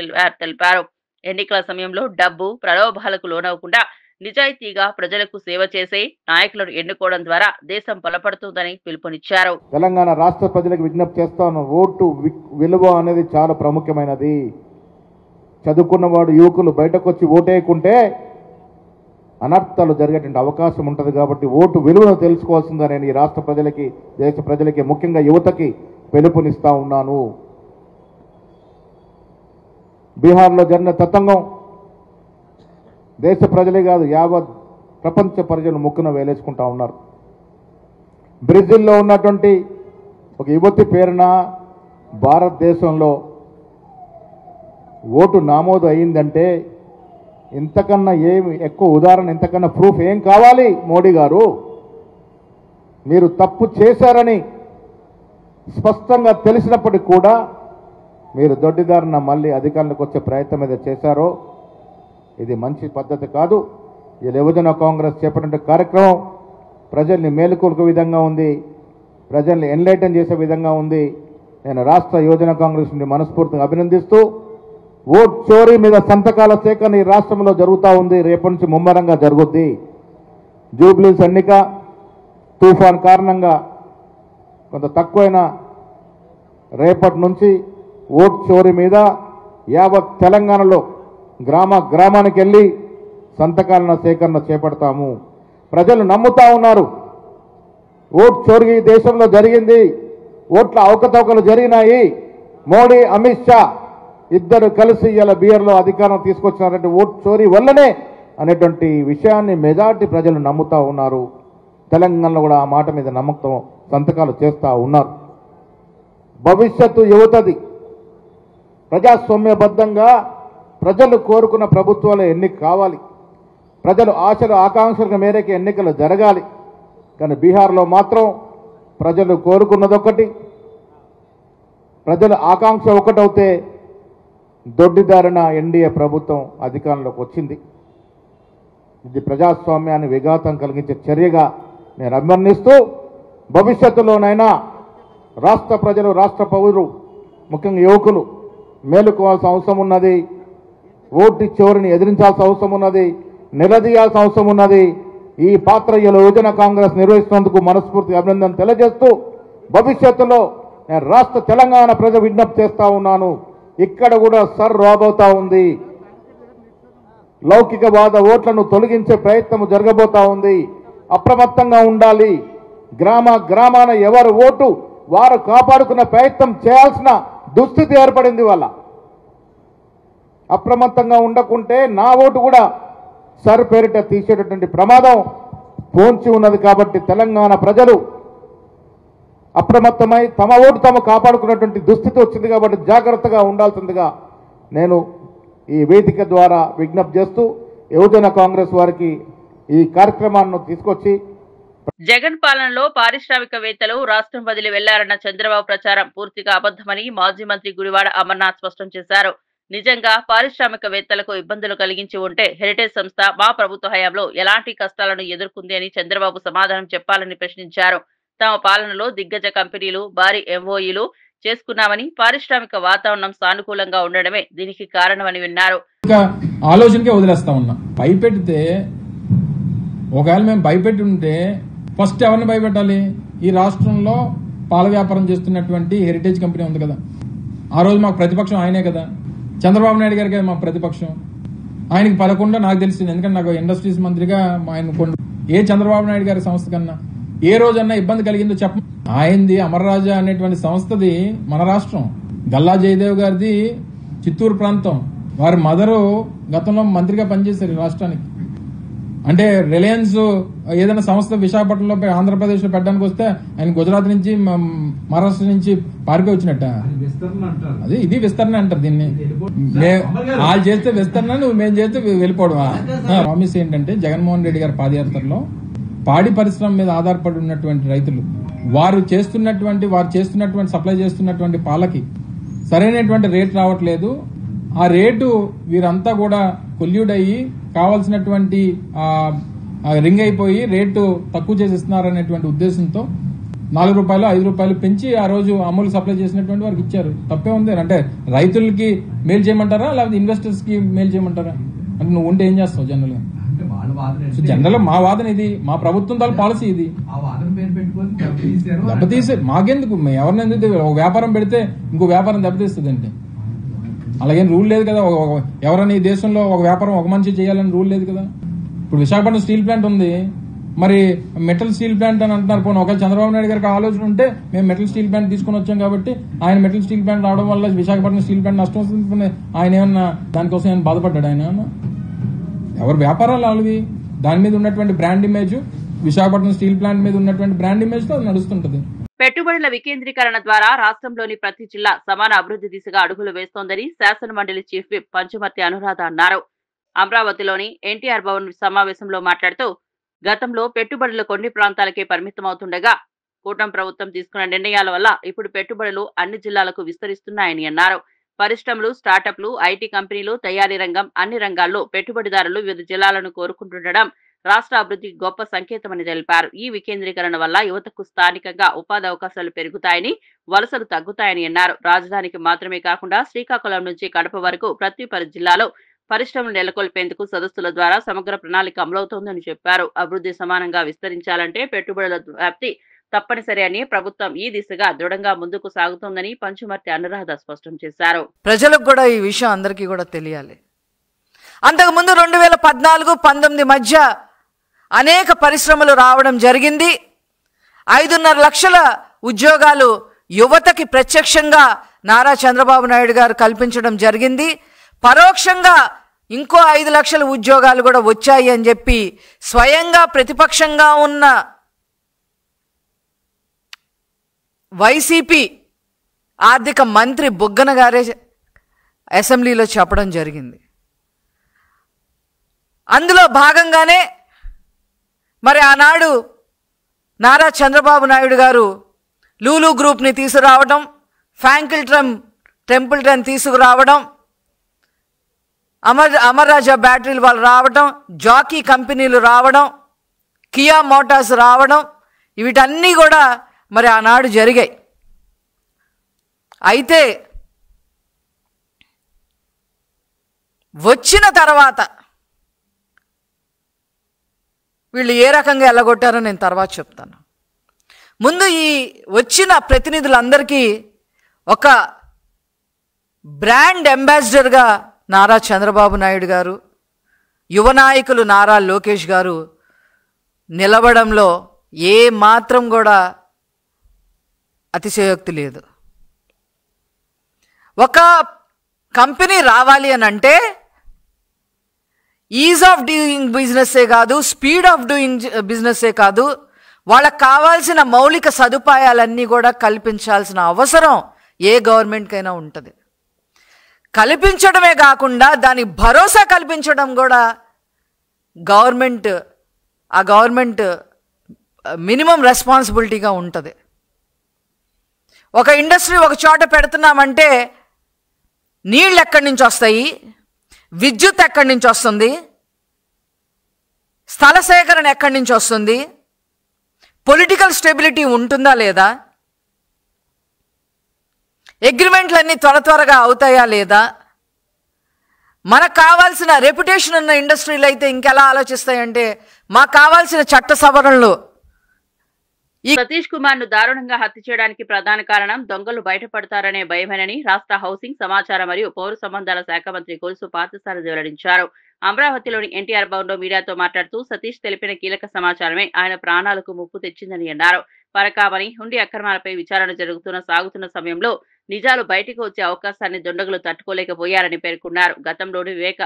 తెలిపారు. ఎన్నికల సమయంలో డబ్బు, ప్రలోభాలకు లోనవకుండా నిజాయితీగా ప్రజలకు సేవ చేసే నాయకులను ఎన్నుకోవడం ద్వారా దేశం బలపడుతుందని పిలుపునిచ్చారు. తెలంగాణ రాష్ట్ర ప్రజలకు విజ్ఞప్తి చేస్తాను, ఓటు విలువ అనేది చాలా ప్రాముఖ్యమైనది. చదువుకున్నవాడు యువకులు బయటకు వచ్చి ఓటేయకుంటే అనర్థాలు జరిగేటువంటి అవకాశం ఉంటుంది. కాబట్టి ఓటు విలువను తెలుసుకోవాల్సిందిగా నేను ఈ రాష్ట్ర ప్రజలకి, దేశ ప్రజలకి, ముఖ్యంగా యువతకి పిలుపునిస్తా ఉన్నాను. బీహార్లో జరిగిన తతంగం దేశ ప్రజలే కాదు, యావత్ ప్రపంచ ప్రజలు ముక్కున వేలేసుకుంటా ఉన్నారు. బ్రెజిల్లో ఉన్నటువంటి ఒక యువతి పేరున భారతదేశంలో ఓటు నమోదు అయిందంటే ఇంతకన్నా ఏమి ఎక్కువ ఉదాహరణ, ఇంతకన్నా ప్రూఫ్ ఏం కావాలి? మోడీ గారు, మీరు తప్పు చేశారని స్పష్టంగా తెలిసినప్పటికీ కూడా మీరు దొడ్డిదారిన మళ్ళీ అధికారంలోకి వచ్చే ప్రయత్నం ఏదో చేశారో ఇది మంచి పద్ధతి కాదు. ఈ యువజన కాంగ్రెస్ చేపట్టిన కార్యక్రమం ప్రజల్ని మేలుకొల్పే విధంగా ఉంది, ప్రజల్ని ఎన్లైటన్ చేసే విధంగా ఉంది. నేను రాష్ట్ర యువజన కాంగ్రెస్ నుండి మనస్ఫూర్తిగా అభినందిస్తూ, ఓట్ చోరీ మీద సంతకాల సేకరణ ఈ రాష్ట్రంలో జరుగుతూ ఉంది. రేపటి నుంచి ముమ్మరంగా జరుగుద్ది. జూబ్లీస్ ఎన్నిక తుఫాన్ కారణంగా కొంత తక్కువైన రేపటి నుంచి ఓట్ చోరీ మీద యావత్ తెలంగాణలో గ్రామానికి వెళ్ళి సంతకాల సేకరణ చేపడతాము. ప్రజలు నమ్ముతా ఉన్నారు. ఓట్ చోరీ దేశంలో జరిగింది, ఓట్ల అవకతవకలు జరిగినాయి, మోడీ అమిత్ షా ఇద్దరు కలిసి ఇలా బీఆర్లో అధికారం తీసుకొచ్చినారంటే ఓట్ చోరీ వల్లనే అనేటువంటి విషయాన్ని మెజార్టీ ప్రజలు నమ్ముతా ఉన్నారు. తెలంగాణలో కూడా ఆ మాట మీద నమ్మకం సంతకాలు చేస్తూ ఉన్నారు. భవిష్యత్తు యువతది. ప్రజాస్వామ్యబద్ధంగా ప్రజలు కోరుకున్న ప్రభుత్వాలు ఎన్నిక కావాలి. ప్రజలు ఆశలు ఆకాంక్షల మేరకు ఎన్నికలు జరగాలి. కానీ బీహార్లో మాత్రం ప్రజలు కోరుకున్నదొకటి, ప్రజల ఆకాంక్ష ఒకటవుతే దొడ్డిదారిన ఎన్డీఏ ప్రభుత్వం అధికారంలోకి వచ్చింది. ఇది ప్రజాస్వామ్యాన్ని విఘాతం కలిగించే చర్యగా నేను అభివర్ణిస్తూ, భవిష్యత్తులోనైనా రాష్ట్ర ప్రజలు, రాష్ట్ర పౌరులు, ముఖ్యంగా యువకులు మేలుకోవాల్సిన అవసరం ఉన్నది. ఓటు చోరీని ఎదిరించాల్సిన అవసరం ఉన్నది, నిలదీయాల్సిన అవసరం ఉన్నది. ఈ పాత్ర యువజన కాంగ్రెస్ నిర్వహిస్తున్నందుకు మనస్ఫూర్తిగా అభినందన తెలియజేస్తూ, భవిష్యత్తులో నేను రాష్ట్ర తెలంగాణ ప్రజలు విజ్ఞప్తి చేస్తా ఉన్నాను. ఇక్కడ కూడా రాబోతా ఉంది. లౌకికవాద ఓట్లను తొలగించే ప్రయత్నం జరగబోతా ఉంది. అప్రమత్తంగా ఉండాలి. గ్రామాన ఎవరు ఓటు వారు కాపాడుకున్న ప్రయత్నం చేయాల్సిన దుస్థితి ఏర్పడింది. వాళ్ళ అప్రమత్తంగా ఉండకుంటే నా ఓటు కూడా పేరిట తీసేటటువంటి ప్రమాదం పొంచి ఉన్నది. కాబట్టి తెలంగాణ ప్రజలు అప్రమత్తమై తమ ఓటు తాము కాపాడుకున్నటువంటి దుస్థితి వచ్చింది. కాబట్టి జాగ్రత్తగా ఉండాల్సిందిగా నేను ఈ వేదిక ద్వారా విజ్ఞప్తి చేస్తూ, యువజన కాంగ్రెస్ వారికి ఈ కార్యక్రమాన్ని తీసుకొచ్చి, జగన్ పాలనలో పారిశ్రామికవేత్తలు రాష్ట్రం వదిలి వెళ్లారన్న చంద్రబాబు ప్రచారం పూర్తిగా అబద్ధమని మాజీ మంత్రి గుడివాడ అమర్నాథ్ స్పష్టం చేశారు. నిజంగా పారిశ్రామికవేత్తలకు ఇబ్బందులు కలిగించి ఉంటే హెరిటేజ్ సంస్థ మా ప్రభుత్వ హయాంలో ఎలాంటి కష్టాలను ఎదుర్కొంది అని చంద్రబాబు సమాధానం చెప్పాలని ప్రశ్నించారు. తమ పాలనలో దిగ్గజ కంపెనీలు భారీ ఎంఓయూలు చేసుకున్నామని, పారిశ్రామిక వాతావరణం సానుకూలంగా ఉండడమే దీనికి కారణమని విన్నారు. ఆలోచనకే వదిలేస్తా ఉన్నా. భయపెడితే, ఒకవేళ మేము భయపెట్టి ఉంటే ఫస్ట్ ఎవరిని భయపెట్టాలి? ఈ రాష్ట్రంలో పాల వ్యాపారం చేస్తున్నటువంటి హెరిటేజ్ కంపెనీ ఉంది కదా, ఆ రోజు మాకు ప్రతిపక్షం ఆయనే కదా, చంద్రబాబు నాయుడు గారికి మాకు ప్రతిపక్షం. ఆయనకి 11 నాకు తెలిసింది, ఎందుకంటే నాకు ఇండస్ట్రీస్ మంత్రిగా ఆయన ఏ చంద్రబాబు నాయుడు గారి సంస్థ కన్నా ఏ రోజన్నా ఇబ్బంది కలిగిందో చెప్ప. ఆయనది అమర్రాజా అనేటువంటి సంస్థది మన రాష్ట్రం, గల్లా జయదేవ్ గారిది చిత్తూరు ప్రాంతం, వారి మదరు గతంలో మంత్రిగా పనిచేశారు ఈ రాష్ట్రానికి. అంటే రిలయన్స్ ఏదైనా సంస్థ విశాఖపట్నంలో ఆంధ్రప్రదేశ్ లో పెట్టడానికి వస్తే ఆయన గుజరాత్ నుంచి మహారాష్ట్ర నుంచి పారిపోయి వచ్చినట్ట. అది ఇది విస్తరణ అంటారు దీన్ని. వాళ్ళు చేస్తే విస్తరణ, నువ్వు మేము చేస్తే వెళ్ళిపోవడం. ప్రామిస్ ఏంటంటే జగన్మోహన్ రెడ్డి గారి పాదయాత్రలో పాడి పరిశ్రమ మీద ఆధారపడి ఉన్నటువంటి రైతులు వారు చేస్తున్నటువంటి సప్లై చేస్తున్నటువంటి పాలకి సరైనటువంటి రేట్ రావట్లేదు. ఆ రేటు వీరంతా కూడా కొల్యూడ్ అయ్యి కావాల్సినటువంటి రింగ్ అయిపోయి రేటు తక్కువ చేసి ఇస్తున్నారనేటువంటి ఉద్దేశంతో 4 రూపాయలు 5 రూపాయలు పెంచి ఆ రోజు అమూల్ సప్లై చేసినటువంటి వారికి ఇచ్చారు. తప్పే ఉంది అంటే రైతులకి మేలు చేయమంటారా లేకపోతే ఇన్వెస్టర్స్ కి మేలు చేయమంటారా? అంటే నువ్వు ఉంటే ఏం చేస్తావు జనరల్ గా? జనరల్ మా వాదన ఇది, మా ప్రభుత్వం తాల పాలసీ ఇది. దెబ్బతీసే మాకెందుకు, ఎవరినెందుకు? ఒక వ్యాపారం పెడితే ఇంకో వ్యాపారం దెబ్బతీస్తుంది అంటే అలాగేం రూల్ లేదు కదా. ఎవరైనా ఈ దేశంలో ఒక వ్యాపారం ఒక మనిషి చేయాలని రూల్ లేదు కదా. ఇప్పుడు విశాఖపట్నం స్టీల్ ప్లాంట్ ఉంది, మరి మెటల్ స్టీల్ ప్లాంట్ అని అంటున్నారు. పోనీ ఒకవేళ చంద్రబాబు నాయుడు గారికి ఆలోచన ఉంటే మేము మెటల్ స్టీల్ ప్లాంట్ తీసుకుని వచ్చాం కాబట్టి ఆయన మెటల్ స్టీల్ ప్లాంట్ రావడం వల్ల విశాఖపట్నం స్టీల్ ప్లాంట్ నష్టం వస్తుంది, ఆయన ఏమన్నా దానికోసం ఏమైనా బాధపడ్డాడు? ఆయన ఎవరు వ్యాపారాలు వాళ్ళవి, దాని మీద ఉన్నటువంటి brand image, Visakhapatnam steel plant మీద ఉన్నటువంటి బ్రాండ్ ఇమేజ్ తో అది నడుస్తుంటది. పెట్టుబడుల వికేంద్రీకరణ ద్వారా రాష్ట్రంలోని ప్రతి జిల్లా సమాన అభివృద్ధి దిశగా అడుగులు వేస్తోందని శాసన మండలి చీఫ్ విప్ పంచుమర్తి అనురాధ అన్నారు. అమరావతిలోని ఎన్టీఆర్ భవన్ సమావేశంలో మాట్లాడుతూ గతంలో పెట్టుబడులు కొన్ని ప్రాంతాలకే పరిమితమవుతుండగా కూటమి ప్రభుత్వం తీసుకున్న నిర్ణయాల వల్ల ఇప్పుడు పెట్టుబడులు అన్ని జిల్లాలకు విస్తరిస్తున్నాయని అన్నారు. పరిశ్రమలు, స్టార్టప్లు, ఐటీ కంపెనీలు, తయారీ రంగం అన్ని రంగాల్లో పెట్టుబడిదారులు వివిధ జిల్లాలను కోరుకుంటుండడం రాష్ట్ర అభివృద్ధికి గొప్ప సంకేతమని తెలిపారు. ఈ వికేంద్రీకరణ వల్ల యువతకు స్థానికంగా ఉపాధి అవకాశాలు పెరుగుతాయని, వలసలు తగ్గుతాయని అన్నారు. రాజధానికి మాత్రమే కాకుండా శ్రీకాకుళం నుంచి కడప వరకు ప్రతి 10 జిల్లాలో పరిశ్రమలు నెలకొల్పేందుకు సదస్సుల ద్వారా సమగ్ర ప్రణాళిక అమలవుతోందని చెప్పారు. అభివృద్ధి సమానంగా విస్తరించాలంటే పెట్టుబడుల వ్యాప్తి తప్పనిసరి అని ప్రభుత్వం ఈ దిశగా దృఢంగా ముందుకు సాగుతోందని పంచుమర్తి అనురాధ స్పష్టం చేశారు. ప్రజలకు కూడా ఈ విషయం అందరికీ కూడా తెలియాలి. అంతకుముందు 2014-19 మధ్య అనేక పరిశ్రమలు రావడం జరిగింది. 5.5 లక్షల ఉద్యోగాలు యువతకి ప్రత్యక్షంగా నారా చంద్రబాబు నాయుడు గారు కల్పించడం జరిగింది. పరోక్షంగా ఇంకో 5 లక్షల ఉద్యోగాలు కూడా వచ్చాయి అని చెప్పి స్వయంగా ప్రతిపక్షంగా ఉన్న వైసీపీ ఆర్థిక మంత్రి బుగ్గన గారే అసెంబ్లీలో చెప్పడం జరిగింది. అందులో భాగంగానే మరి ఆనాడు నారా చంద్రబాబు నాయుడు గారు లూలు గ్రూప్ని తీసుకురావడం, టెంపుల్టన్ తీసుకురావడం, అమర్ రాజా బ్యాటరీలు వాళ్ళు రావడం, జాకీ కంపెనీలు రావడం, కియా మోటార్స్ రావడం, వీటన్నీ కూడా మరి ఆనాడు జరిగాయి. అయితే వచ్చిన తర్వాత వీళ్ళు ఏ రకంగా ఎల్లగొట్టారో నేను తర్వాత చెప్తాను. ముందు ఈ వచ్చిన ప్రతినిధులందరికీ ఒక బ్రాండ్ అంబాసిడర్గా నారా చంద్రబాబు నాయుడు గారు, యువ నాయకులు నారా లోకేష్ గారు నిలవడంలో ఏ మాత్రం కూడా అతిశయోక్తి లేదు. ఒక కంపెనీ రావాలి అని అంటే ఈజ్ ఆఫ్ డూయింగ్ బిజినెస్సే కాదు, స్పీడ్ ఆఫ్ డూయింగ్ బిజినెస్సే కాదు, వాళ్ళకు కావాల్సిన మౌలిక సదుపాయాలన్నీ కూడా కల్పించాల్సిన అవసరం ఏ గవర్నమెంట్కైనా ఉంటుంది. కల్పించడమే కాకుండా దాని భరోసా కల్పించడం కూడా ఆ గవర్నమెంట్ మినిమం రెస్పాన్సిబిలిటీగా ఉంటుంది. ఒక ఇండస్ట్రీ ఒక చోట పెడుతున్నామంటే నీళ్ళు ఎక్కడి నుంచి వస్తాయి, విద్యుత్ ఎక్కడి నుంచి వస్తుంది, స్థల సేకరణ ఎక్కడి నుంచి వస్తుంది, పొలిటికల్ స్టెబిలిటీ ఉంటుందా లేదా, అగ్రిమెంట్లన్నీ త్వరగా అవుతాయా లేదా, మనకు కావాల్సిన రెప్యుటేషన్ ఉన్న ఇండస్ట్రీలు అయితే ఇంకెలా ఆలోచిస్తాయంటే మాకు కావాల్సిన చట్ట సవరణలు. సతీష్ కుమార్ ను దారుణంగా హత్య చేయడానికి ప్రధాన కారణం దొంగలు బయటపడతారనే భయమేనని రాష్ట్ర హౌసింగ్, సమాచార మరియు పౌర సంబంధాల శాఖ మంత్రి కొలుసు పార్థసారథి వెల్లడించారు. అమరావతిలోని ఎన్టీఆర్ భవన్ లో మీడియాతో మాట్లాడుతూ సతీష్ తెలిపిన కీలక సమాచారమే ఆయన ప్రాణాలకు ముప్పు తెచ్చిందని అన్నారు. పరకామణి హుండీ అక్రమాలపై విచారణ సాగుతున్న సమయంలో నిజాలు బయటకు వచ్చే అవకాశాన్ని దుండగులు తట్టుకోలేకపోయారని పేర్కొన్నారు. గతంలోని వివేక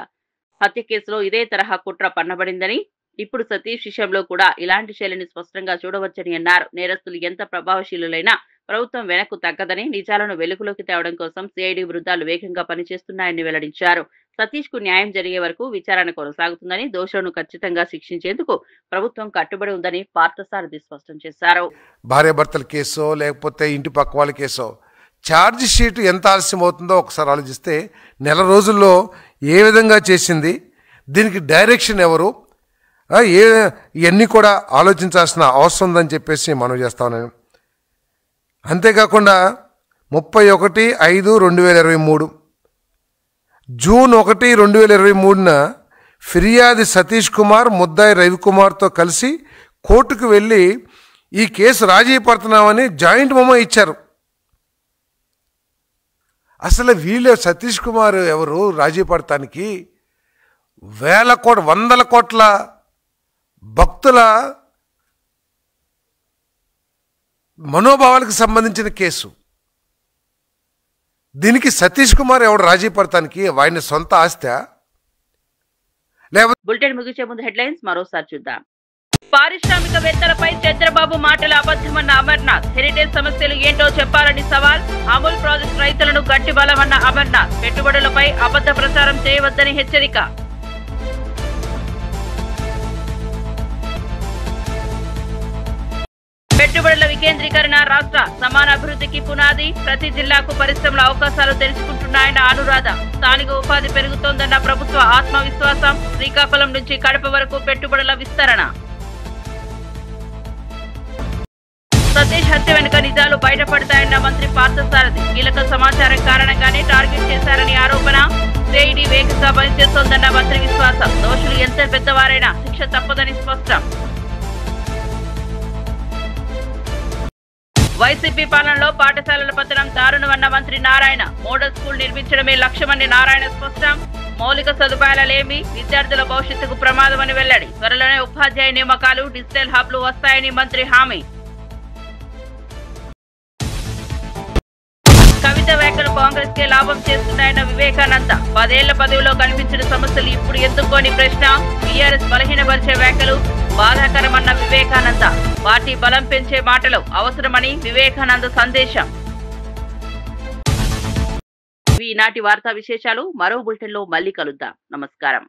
హత్య కేసులో ఇదే తరహా కుట్ర పన్నబడిందని, ఇప్పుడు సతీష్ విషయంలో కూడా ఇలాంటి శైలిని స్పష్టంగా చూడవచ్చని అన్నారు. నేరస్తులు ఎంత ప్రభావశీలులైనా ప్రభుత్వం వెనక్కు తగ్గదని, నిజాలను వెలుగులోకి తేవడం కోసం సిఐడి బృందాలు వేగంగా పనిచేస్తున్నాయని వెల్లడించారు. సతీష్ కు న్యాయం జరిగే వరకు విచారణ కొనసాగుతుందని, దోషులను ఖచ్చితంగా శిక్షించేందుకు ప్రభుత్వం కట్టుబడి ఉందని పార్థసారథి స్పష్టం చేశారు. భార్యాభర్తల కేసో లేకపోతే ఇంటి పక్క వాళ్ళ కేసో ఛార్జ్ షీట్ ఎంత ఆలస్యం అవుతుందో ఒకసారి ఆలోచిస్తే నెల రోజుల్లో ఏ విధంగా చేసింది, దీనికి డైరెక్షన్ ఎవరు, ఇవన్నీ కూడా ఆలోచించాల్సిన అవసరం ఉందని చెప్పేసి మనం చేస్తాను నేను. అంతేకాకుండా 31/5/2023 జూన్ 1, 2023న ఫిర్యాది సతీష్ కుమార్, ముద్దాయి రవికుమార్తో కలిసి కోర్టుకు వెళ్ళి ఈ కేసు రాజీ పడుతున్నామని జాయింట్ మెమో ఇచ్చారు. అసలు వీళ్ళు సతీష్ కుమార్ ఎవరు రాజీ పడటానికి 100 కోట్ల భక్తుల మనోభావాలకు సంబంధించిన కేసు. దీనికి సతీష్ కుమార్ ఎవడు రాజీ పడటానికి ఆయన సొంత ఆస్తి? బులెటిన్ ముగించే ముందు హెడ్లైన్స్ మరోసారి చూద్దాం. పారిశ్రామికవేత్తలపై చంద్రబాబు మాటలు అబద్ధమన్న అమర్నాథ్. హెరిటేజ్ సమస్యలు ఏంటో చెప్పాలని సవాల్. అమూల్ ప్రాజెక్టు రైతులను గట్టి బలమన్న అమర్నాథ్. పెట్టుబడులపై అబద్ధ ప్రచారం చేయవద్దని హెచ్చరిక. పెట్టుబడుల వికేంద్రీకరణ రాష్ట్ర సమాన అభివృద్ధికి పునాది. ప్రతి జిల్లాకు పరిశ్రమల అవకాశాలు తెరుచుకుంటున్నాయన్న అనురాధ. స్థానిక ఉపాధి పెరుగుతోందన్న ప్రభుత్వ ఆత్మవిశ్వాసం. శ్రీకాకుళం నుంచి కడప వరకు పెట్టుబడుల విస్తరణ. సతీష్ హత్య వెనుక నిజాలు బయటపడతాయన్న మంత్రి పార్థసారథి. కీలక సమాచారం కారణంగానే టార్గెట్ చేశారని ఆరోపణ. సిఐడి వేగంగా పనిచేస్తోందన్న మంత్రి విశ్వాసం. దోషులు ఎంత పెద్దవారైనా శిక్ష తప్పదని స్పష్టం. వైసీపీ పాలనలో పాఠశాలల పతనం దారుణమన్న మంత్రి నారాయణ. మోడల్ స్కూల్ నిర్మించడమే లక్ష్యమని నారాయణ స్పష్టం. మౌలిక సదుపాయాలేమి విద్యార్థుల భవిష్యత్తుకు ప్రమాదమని వెల్లడి. త్వరలోనే ఉపాధ్యాయ నియామకాలు, డిజిటల్ హబ్లు వస్తాయని మంత్రి హామీ. కవిత వ్యాఖ్యలు కాంగ్రెస్ కే లాభం చేస్తున్నాయన్న వివేకానంద. 10 ఏళ్ల పదవిలో కనిపించిన సమస్యలు ఇప్పుడు ఎందుకు అని ప్రశ్న. టీఆర్ఎస్ బలహీనపరిచే వ్యాఖ్యలు బాధాకరమన్న వివేకానంద. పార్టీ బలం పెంచే మాటలు అవసరమని వివేకానంద సందేశం. ఈనాటి వార్తా విశేషాలు మరో బులెటిన్లో మళ్ళీ కలుద్దాం. నమస్కారం.